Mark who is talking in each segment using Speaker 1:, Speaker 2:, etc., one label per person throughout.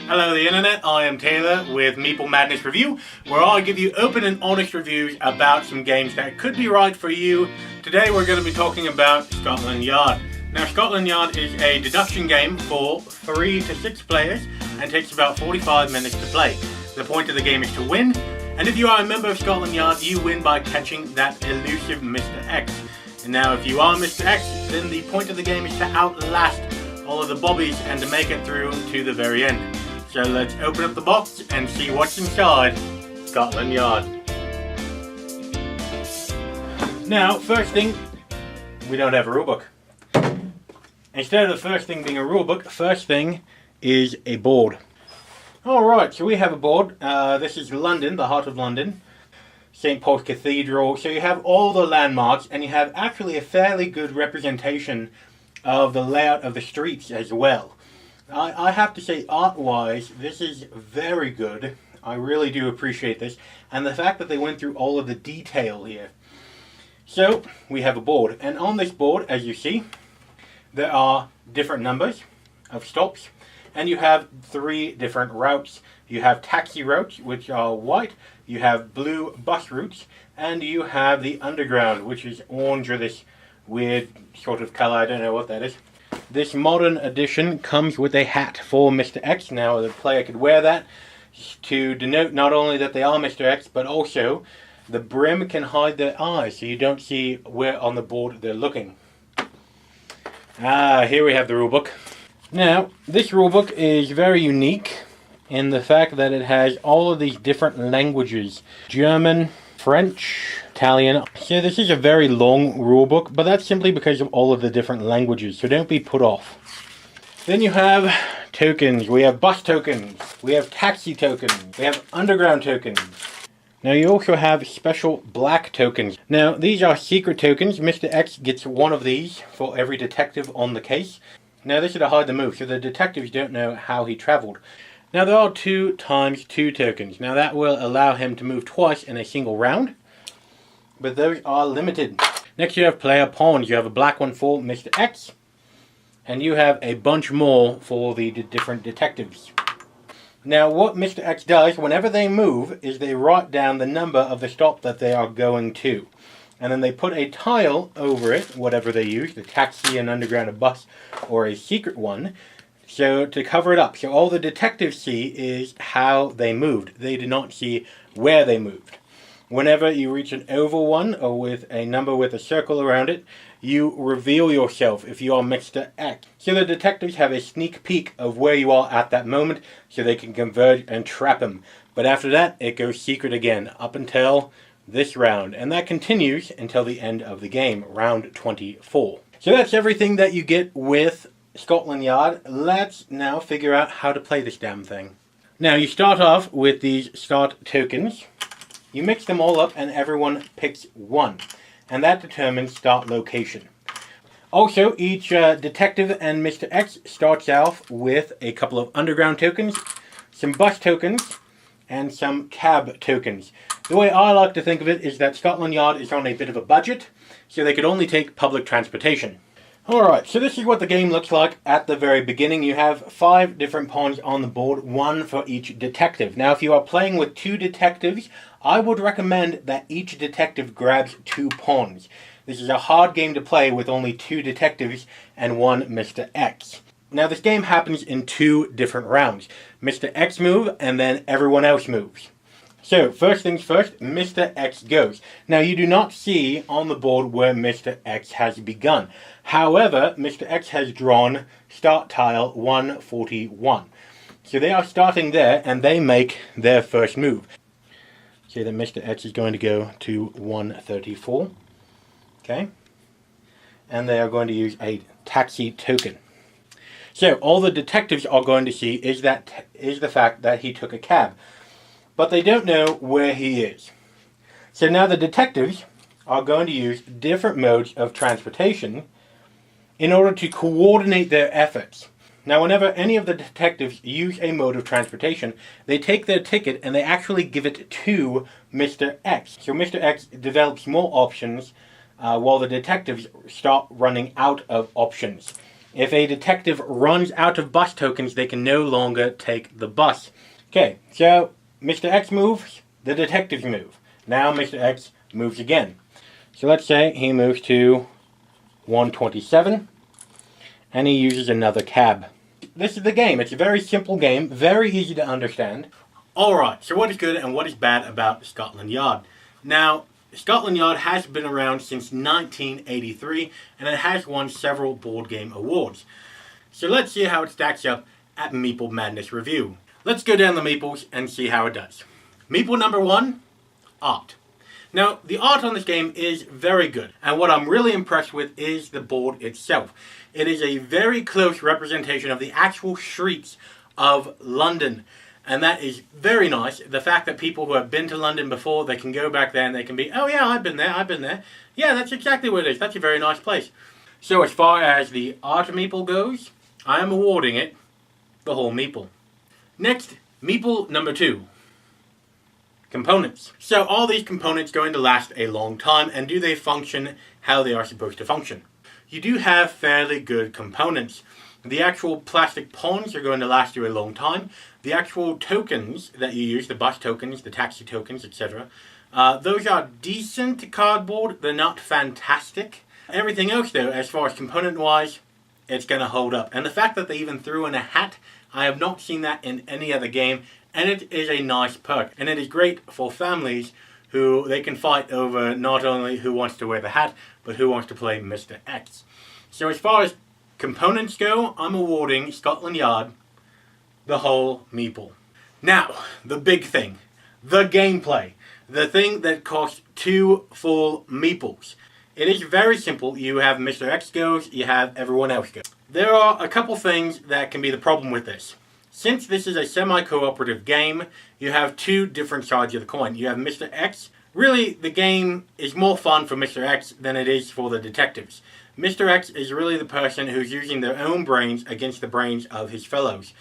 Speaker 1: Hello the internet, I am Taylor with Meeple Madness Review, where I give you open and honest reviews about some games that could be right for you. Today we're going to be talking about Scotland Yard. Now Scotland Yard is a deduction game for 3 to 6 players and takes about 45 minutes to play. The point of the game is to win, and if you are a member of Scotland Yard, you win by catching that elusive Mr.X. And now if you are Mr.X, then the point of the game is to outlast all of the bobbies and to make it through to the very end. So let's open up the box and see what's inside Scotland Yard. Now, first thing, we don't have a rulebook. Instead of the first thing being a rulebook, first thing is a board. Alright, so we have a board. This is London, the heart of London. St. Paul's Cathedral. So you have all the landmarks and you have actually a fairly good representation of the layout of the streets as well. I have to say, art-wise, this is very good. I really do appreciate this. And the fact that they went through all of the detail here. So, we have a board. And on this board, as you see, there are different numbers of stops. And you have 3 different routes. You have taxi routes, which are white. You have blue bus routes. And you have the underground, which is orange or this weird sort of color. I don't know what that is. This modern edition comes with a hat for Mr.X. Now the player could wear that to denote not only that they are Mr.X, but also the brim can hide their eyes so you don't see where on the board they're looking. Here we have the rulebook. Now, this rulebook is very unique in the fact that it has all of these different languages. German, French, Italian. So this is a very long rulebook, but that's simply because of all of the different languages, so don't be put off. Then you have tokens. We have bus tokens. We have taxi tokens. We have underground tokens. Now you also have special black tokens. Now these are secret tokens. Mr.X gets one of these for every detective on the case. Now this is to hide the move, so the detectives don't know how he travelled. Now there are 2 times 2 tokens. Now that will allow him to move twice in a single round, but those are limited. Next you have player pawns. You have a black one for Mr.X, and you have a bunch more for the different detectives. Now what Mr.X does whenever they move is they write down the number of the stop that they are going to. And then they put a tile over it, whatever they use, the taxi, an underground, a bus, or a secret one, so to cover it up. So all the detectives see is how they moved. They do not see where they moved. Whenever you reach an oval one, or with a number with a circle around it, you reveal yourself if you are Mr.X. So the detectives have a sneak peek of where you are at that moment, so they can converge and trap him. But after that, it goes secret again, up until this round. And that continues until the end of the game, round 24. So that's everything that you get with Scotland Yard. Let's now figure out how to play this damn thing. Now you start off with these start tokens. You mix them all up and everyone picks one. And that determines start location. Also, each detective and Mr.X starts off with a couple of underground tokens, some bus tokens, and some cab tokens. The way I like to think of it is that Scotland Yard is on a bit of a budget, so they could only take public transportation. Alright, so this is what the game looks like at the very beginning. You have 5 different pawns on the board, 1 for each detective. Now if you are playing with 2 detectives, I would recommend that each detective grabs 2 pawns. This is a hard game to play with only 2 detectives and 1 Mr.X. Now this game happens in 2 different rounds. Mr.X moves and then everyone else moves. So, first things first, Mr.X goes. Now, you do not see on the board where Mr.X has begun. However, Mr.X has drawn start tile 141. So they are starting there, and they make their first move. So that Mr.X is going to go to 134. Okay. And they are going to use a taxi token. So, all the detectives are going to see is the fact that he took a cab. But they don't know where he is. So now the detectives are going to use different modes of transportation in order to coordinate their efforts. Now whenever any of the detectives use a mode of transportation, they take their ticket and they actually give it to Mr.X. So Mr.X develops more options while the detectives start running out of options. If a detective runs out of bus tokens, they can no longer take the bus. Okay, so Mr. X moves, the detectives move. Now Mr. X moves again. So let's say he moves to 127, and he uses another cab. This is the game. It's a very simple game, very easy to understand. Alright, so what is good and what is bad about Scotland Yard? Now, Scotland Yard has been around since 1983, and it has won several board game awards. So let's see how it stacks up at Meeple Madness Review. Let's go down the Meeples and see how it does. Meeple number 1, art. Now, the art on this game is very good, and what I'm really impressed with is the board itself. It is a very close representation of the actual streets of London, and that is very nice. The fact that people who have been to London before, they can go back there and they can be, oh yeah, I've been there. Yeah, that's exactly what it is. That's a very nice place. So as far as the art Meeple goes, I am awarding it the whole Meeple. Next, Meeple number 2. Components. So are these components going to last a long time, and do they function how they are supposed to function? You do have fairly good components. The actual plastic pawns are going to last you a long time. The actual tokens that you use, the bus tokens, the taxi tokens, etc., those are decent cardboard. They're not fantastic. Everything else though, as far as component wise, it's going to hold up. And the fact that they even threw in a hat, I have not seen that in any other game, and it is a nice perk. And it is great for families who they can fight over not only who wants to wear the hat, but who wants to play Mr. X. So as far as components go, I'm awarding Scotland Yard the whole Meeple. Now, the big thing, the gameplay, the thing that costs 2 full Meeples. It is very simple. You have Mr. X goes, you have everyone else goes. There are a couple things that can be the problem with this. Since this is a semi-cooperative game, you have 2 different sides of the coin. You have Mr. X. Really, the game is more fun for Mr. X than it is for the detectives. Mr. X is really the person who's using their own brains against the brains of his fellows.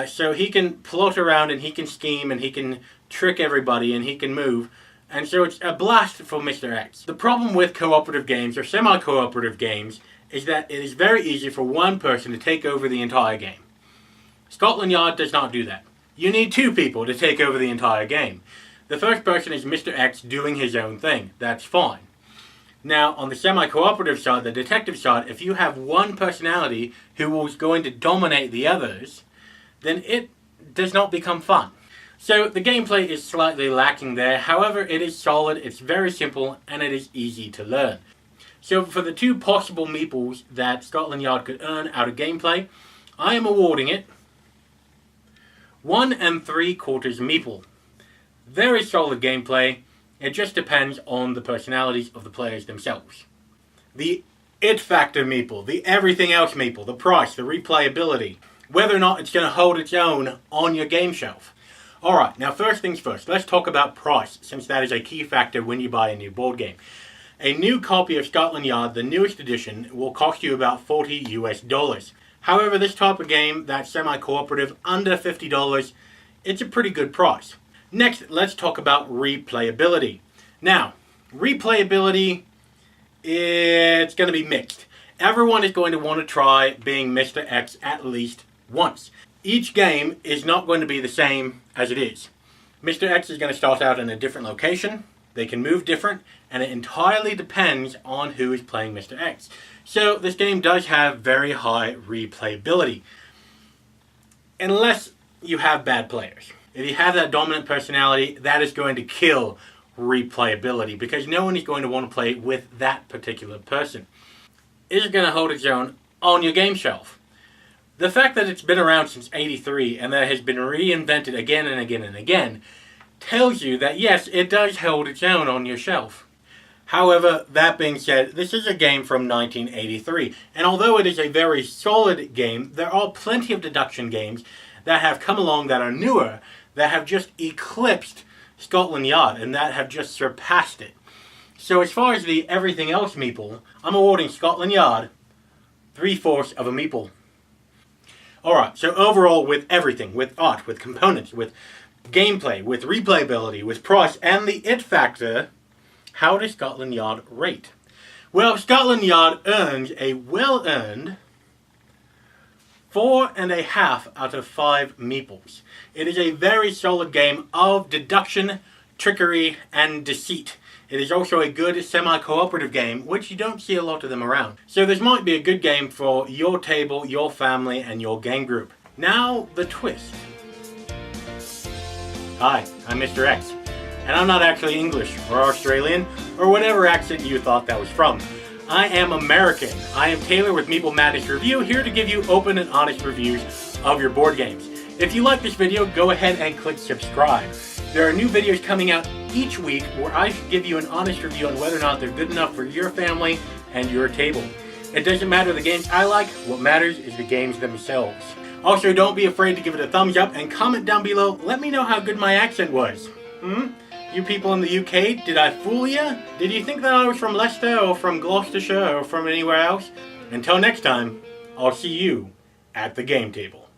Speaker 1: So he can plot around and he can scheme and he can trick everybody and he can move. And so it's a blast for Mr. X. The problem with cooperative games or semi-cooperative games is that it is very easy for one person to take over the entire game. Scotland Yard does not do that. You need 2 people to take over the entire game. The first person is Mr. X doing his own thing. That's fine. Now, on the semi-cooperative side, the detective side, if you have one personality who is going to dominate the others, then it does not become fun. So the gameplay is slightly lacking there. However, it is solid, it's very simple, and it is easy to learn. So for the 2 possible Meeples that Scotland Yard could earn out of gameplay, I am awarding it 1 3/4 Meeple. Very solid gameplay. It just depends on the personalities of the players themselves. The it factor Meeple, the everything else Meeple, the price, the replayability, whether or not it's going to hold its own on your game shelf. Alright, now first things first, let's talk about price, since that is a key factor when you buy a new board game. A new copy of Scotland Yard, the newest edition, will cost you about $40 US. However, this type of game, that's semi-cooperative, under $50, it's a pretty good price. Next, let's talk about replayability. Now, replayability, it's going to be mixed. Everyone is going to want to try being Mr. X at least once. Each game is not going to be the same as it is. Mr. X is going to start out in a different location, they can move different, and it entirely depends on who is playing Mr. X. So this game does have very high replayability. Unless you have bad players. If you have that dominant personality, that is going to kill replayability because no one is going to want to play with that particular person. Is it going to hold its own on your game shelf? The fact that it's been around since '83 and that it has been reinvented again and again and again tells you that yes, it does hold its own on your shelf. However, that being said, this is a game from 1983, and although it is a very solid game, there are plenty of deduction games that have come along that are newer, that have just eclipsed Scotland Yard, and that have just surpassed it. So as far as the everything else Meeple, I'm awarding Scotland Yard 3/4 of a Meeple. Alright, so overall with everything, with art, with components, with gameplay, with replayability, with price, and the it factor, how does Scotland Yard rate? Well, Scotland Yard earns a well-earned 4.5 out of 5 Meeples. It is a very solid game of deduction, trickery, and deceit. It is also a good semi-cooperative game, which you don't see a lot of them around. So this might be a good game for your table, your family, and your game group. Now, the twist. Hi, I'm Mr.X, and I'm not actually English or Australian or whatever accent you thought that was from. I am American. I am Taylor with Meeple Madness Review, here to give you open and honest reviews of your board games. If you like this video, go ahead and click subscribe. There are new videos coming out each week where I give you an honest review on whether or not they're good enough for your family and your table. It doesn't matter the games I like, what matters is the games themselves. Also, don't be afraid to give it a thumbs up and comment down below. Let me know how good my accent was. You people in the UK, did I fool you? Did you think that I was from Leicester or from Gloucestershire or from anywhere else? Until next time, I'll see you at the game table.